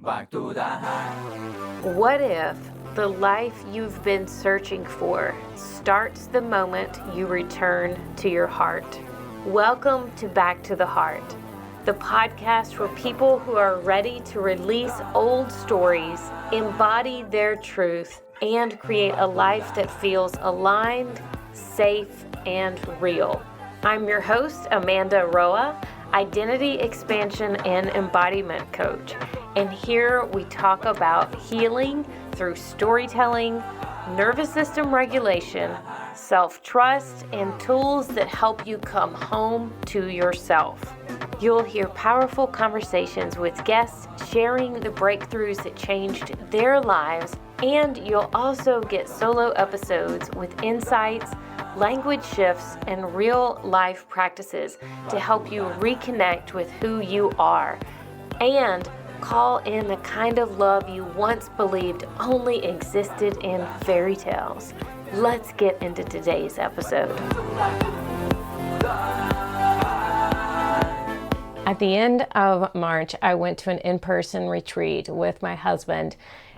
Back to the heart. What if the life you've been searching for starts the moment you return to your heart? Welcome to Back to the Heart, the podcast for people who are ready to release old stories, embody their truth, and create a life that feels aligned, safe, and real. I'm your host, Amanda Roa, Identity Expansion and Embodiment Coach. And here we talk about healing through storytelling, nervous system regulation, self-trust, and tools that help you come home to yourself. You'll hear powerful conversations with guests sharing the breakthroughs that changed their lives, and you'll also get solo episodes with insights, language shifts, and real life practices to help you reconnect with who you are and call in the kind of love you once believed only existed in fairy tales. Let's get into today's episode. At the end of March, I went to an in-person retreat with my husband,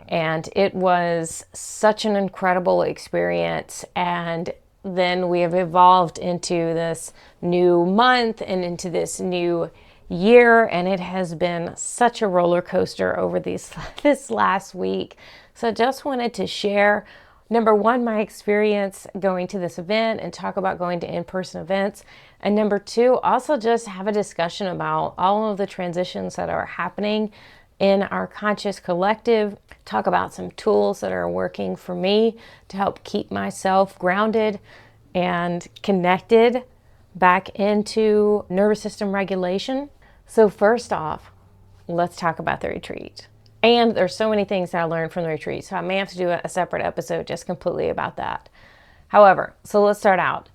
and it was such an incredible experience. And then we have evolved into this new month and into this new year, and it has been such a roller coaster over this last week. So just wanted to share, number one, my experience going to this event and talk about going to in-person events. And number two, also just have a discussion about all of the transitions that are happening in our conscious collective, talk about some tools that are working for me to help keep myself grounded and connected back into nervous system regulation. So first off, let's talk about the retreat. And there's so many things that I learned from the retreat, so I may have to do a separate episode just completely about that. However, so let's start out.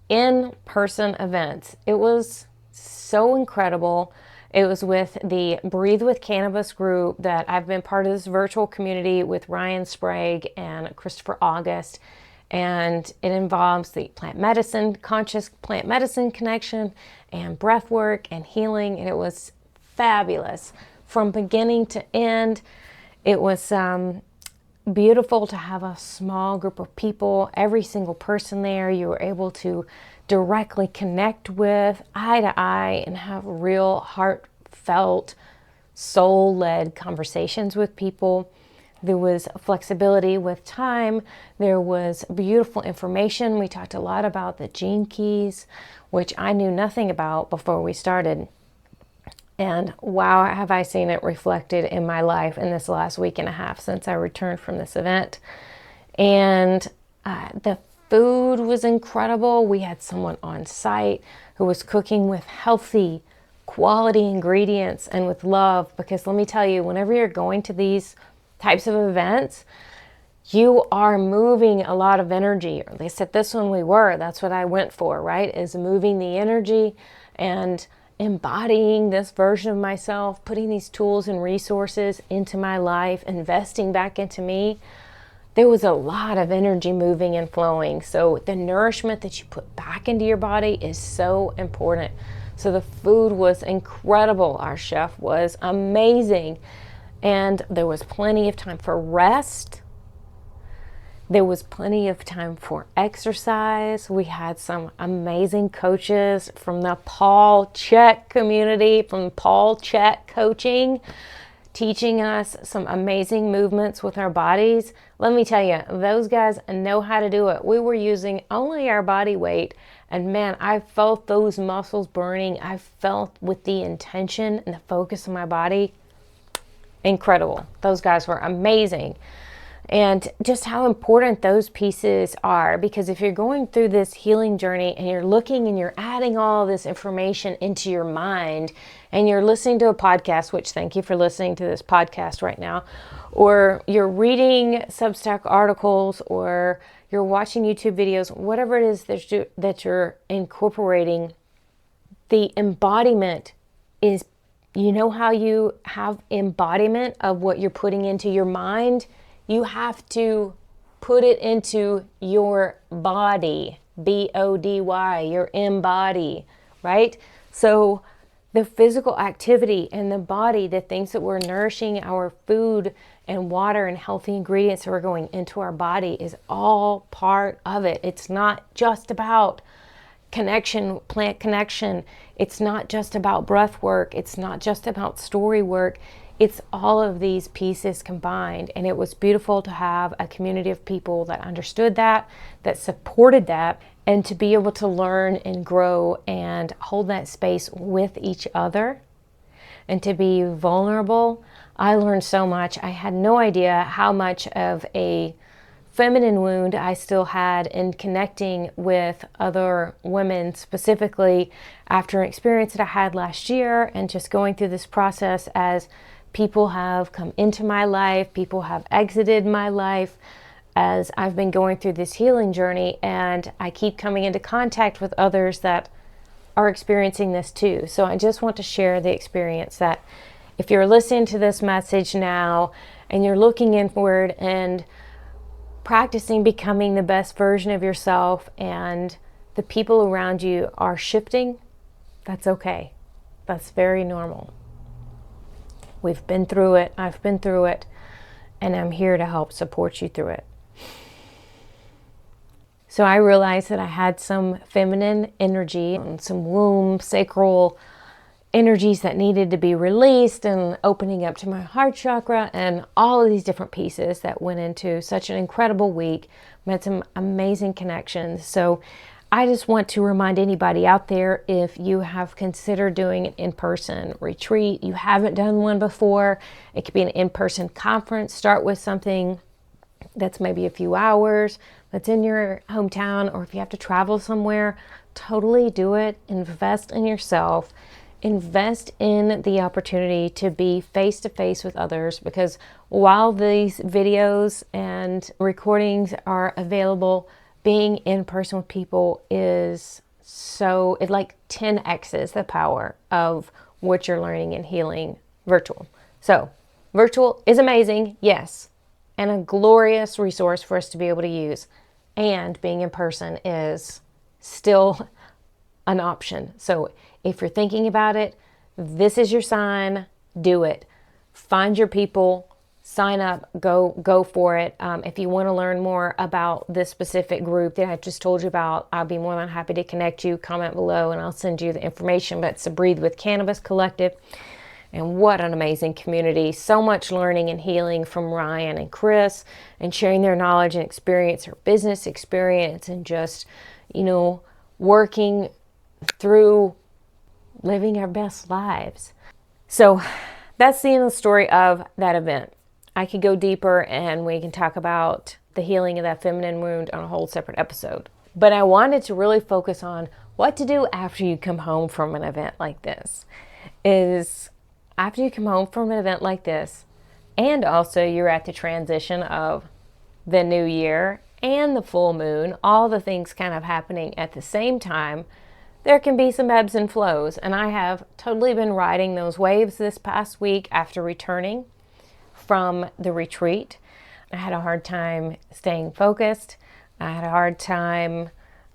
In-person events. It was so incredible. It was with the Breathe with Cannabis group that I've been part of this virtual community with Ryan Sprague and Christopher August. And it involves the plant medicine, conscious plant medicine connection and breath work and healing. And it was fabulous from beginning to end. It was beautiful to have a small group of people, every single person there you were able to directly connect with eye to eye and have real heartfelt, soul-led conversations with people. There was flexibility with time. There was beautiful information. We talked a lot about the gene keys, which I knew nothing about before we started. And wow, have I seen it reflected in my life in this last week and a half since I returned from this event. And the food was incredible. We had someone on site who was cooking with healthy, quality ingredients and with love. Because let me tell you, whenever you're going to these types of events, you are moving a lot of energy. Or at least at this one we were. That's what I went for, right? Is moving the energy and embodying this version of myself, putting these tools and resources into my life, investing back into me. There was a lot of energy moving and flowing. So the nourishment that you put back into your body is so important. So the food was incredible. Our chef was amazing. And there was plenty of time for rest. There was plenty of time for exercise. We had some amazing coaches from the Paul Chek community, from Paul Chek Coaching, teaching us some amazing movements with our bodies. Let me tell you, those guys know how to do it. We were using only our body weight, and man, I felt those muscles burning. I felt with the intention and the focus of my body. Incredible. Those guys were amazing. And just how important those pieces are, because if you're going through this healing journey and you're looking and you're adding all this information into your mind and you're listening to a podcast, which thank you for listening to this podcast right now, or you're reading Substack articles or you're watching YouTube videos, whatever it is that you're incorporating, the embodiment is, you know how you have embodiment of what you're putting into your mind? You have to put it into your body, B-O-D-Y, your embody, right? So the physical activity in the body, the things that we're nourishing, our food and water and healthy ingredients that are going into our body is all part of it. It's not just about connection, plant connection. It's not just about breath work. It's not just about story work. It's all of these pieces combined. And it was beautiful to have a community of people that understood that supported that, and to be able to learn and grow and hold that space with each other and to be vulnerable. I learned so much. I had no idea how much of a feminine wound I still had in connecting with other women, specifically after an experience that I had last year, and just going through this process as people have come into my life, people have exited my life, as I've been going through this healing journey, and I keep coming into contact with others that are experiencing this too. So I just want to share the experience that if you're listening to this message now and you're looking inward and practicing becoming the best version of yourself, and the people around you are shifting, that's okay. That's very normal. We've been through it. I've been through it, and I'm here to help support you through it. So I realized that I had some feminine energy and some womb, sacral energies that needed to be released, and opening up to my heart chakra, and all of these different pieces that went into such an incredible week. Met some amazing connections. So I just want to remind anybody out there, if you have considered doing an in-person retreat, you haven't done one before, it could be an in-person conference. Start with something that's maybe a few hours, that's in your hometown, or if you have to travel somewhere, totally do it. Invest in yourself. Invest in the opportunity to be face-to-face with others, because while these videos and recordings are available, being in person with people is so, it like 10x's the power of what you're learning and healing virtual. So virtual is amazing, yes, and a glorious resource for us to be able to use. And being in person is still an option. So if you're thinking about it, this is your sign. Do it. Find your people. Sign up. Go for it. If you want to learn more about this specific group that I just told you about, I'll be more than happy to connect you. Comment below and I'll send you the information. But it's the Breathe with Cannabis Collective. And what an amazing community. So much learning and healing from Ryan and Chris, and sharing their knowledge and experience, their business experience, and just, working through living our best lives. So that's the end of the story of that event. I could go deeper and we can talk about the healing of that feminine wound on a whole separate episode. But I wanted to really focus on what to do after you come home from an event like this. After you come home from an event like this, and also you're at the transition of the new year and the full moon, all the things kind of happening at the same time, there can be some ebbs and flows. And I have totally been riding those waves this past week after returning from the retreat. I had a hard time staying focused. I had a hard time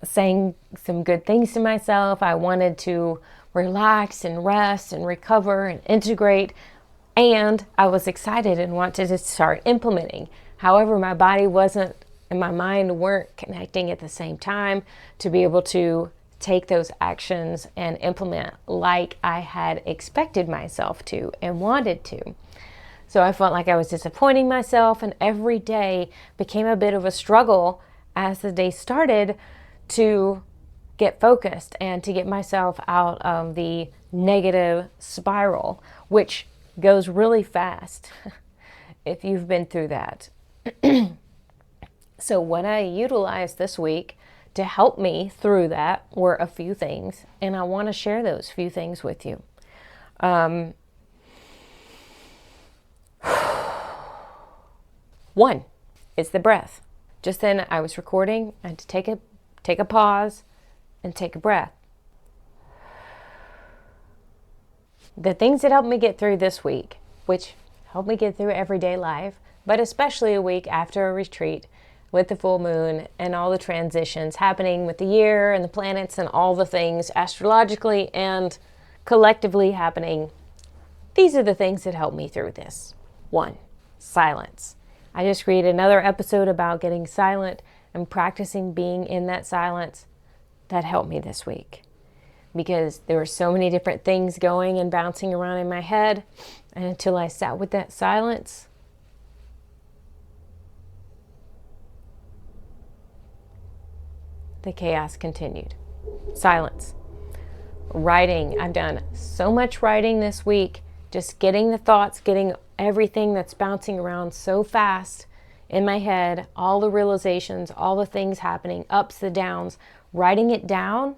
saying some good things to myself. I wanted to relax and rest and recover and integrate. And I was excited and wanted to start implementing. However, my body wasn't and my mind weren't connecting at the same time to be able to take those actions and implement like I had expected myself to and wanted to. So I felt like I was disappointing myself, and every day became a bit of a struggle as the day started to get focused and to get myself out of the negative spiral, which goes really fast if you've been through that. So what I utilized this week to help me through that were a few things, and I want to share those few things with you. One is the breath. Just then I was recording, I had to take a pause and take a breath. The things that helped me get through this week, which helped me get through everyday life, but especially a week after a retreat with the full moon and all the transitions happening with the year and the planets and all the things astrologically and collectively happening, these are the things that help me through this. 1, silence. I just created another episode about getting silent and practicing being in that silence. That helped me this week because there were so many different things going and bouncing around in my head. And until I sat with that silence, the chaos continued. Silence. Writing. I've done so much writing this week, just getting the thoughts, getting everything that's bouncing around so fast in my head, all the realizations, all the things happening, ups, the downs, writing it down,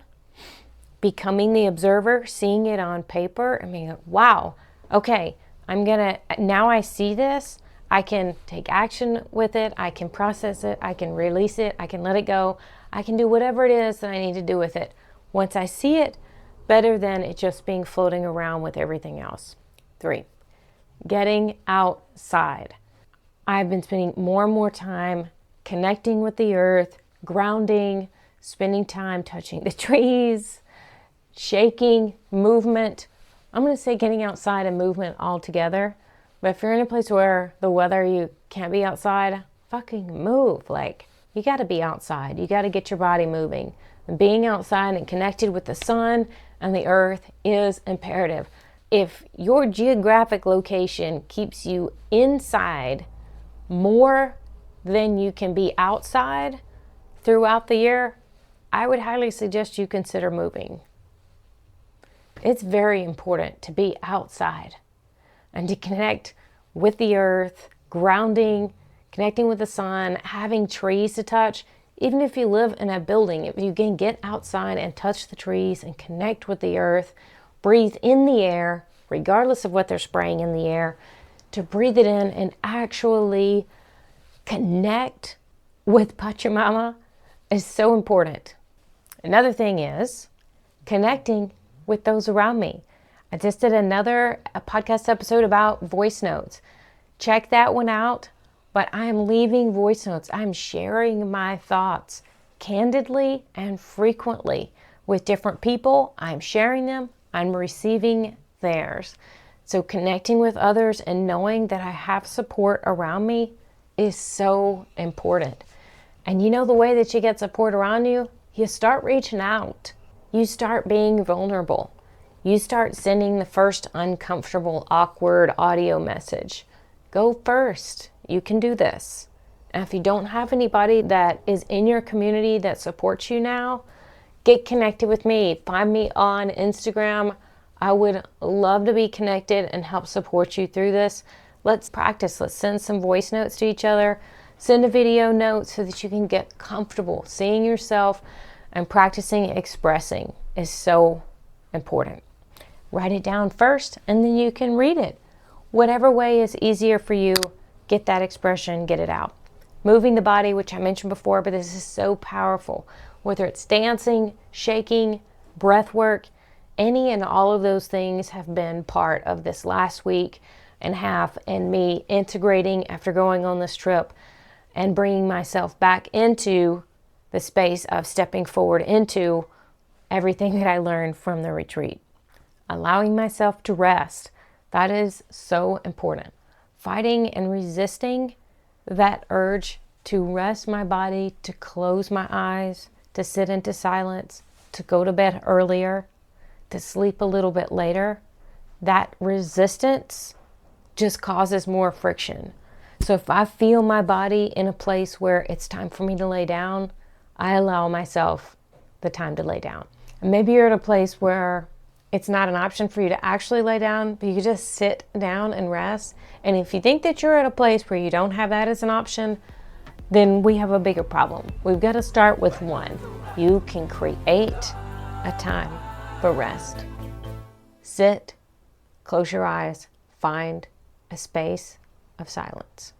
becoming the observer, seeing it on paper. I mean, wow, okay, now I see this, I can take action with it, I can process it, I can release it, I can let it go, I can do whatever it is that I need to do with it. Once I see it, better than it just being floating around with everything else. 3, getting outside. I've been spending more and more time connecting with the earth, grounding, spending time touching the trees, shaking, movement. I'm going to say getting outside and movement all together. But if you're in a place where the weather, you can't be outside, fucking move. Like, you got to be outside. You got to get your body moving. And being outside and connected with the sun and the earth is imperative. If your geographic location keeps you inside more than you can be outside throughout the year, I would highly suggest you consider moving. It's very important to be outside and to connect with the earth, grounding, connecting with the sun, having trees to touch. Even if you live in a building, if you can get outside and touch the trees and connect with the earth, breathe in the air, regardless of what they're spraying in the air, to breathe it in and actually connect with Pachamama is so important. Another thing is connecting with those around me. I just did a podcast episode about voice notes. Check that one out. But I'm leaving voice notes. I'm sharing my thoughts candidly and frequently with different people. I'm sharing them. I'm receiving theirs. So connecting with others and knowing that I have support around me is so important. And you know the way that you get support around you? You start reaching out. You start being vulnerable. You start sending the first uncomfortable, awkward audio message. Go first. You can do this. And if you don't have anybody that is in your community that supports you now, get connected with me. Find me on Instagram. I would love to be connected and help support you through this. Let's practice. Let's send some voice notes to each other. Send a video note so that you can get comfortable seeing yourself, and practicing expressing is so important. Write it down first and then you can read it. Whatever way is easier for you, get that expression, get it out. Moving the body, which I mentioned before, but this is so powerful. Whether it's dancing, shaking, breath work, any and all of those things have been part of this last week and half, and me integrating after going on this trip and bringing myself back into the space of stepping forward into everything that I learned from the retreat. Allowing myself to rest. That is so important. Fighting and resisting that urge to rest my body, to close my eyes, to sit into silence, to go to bed earlier, to sleep a little bit later. That resistance just causes more friction. So if I feel my body in a place where it's time for me to lay down, I allow myself the time to lay down. And maybe you're at a place where it's not an option for you to actually lay down, but you can just sit down and rest. And if you think that you're at a place where you don't have that as an option, then we have a bigger problem. We've got to start with one. You can create a time for rest. Sit, close your eyes, find a space of silence.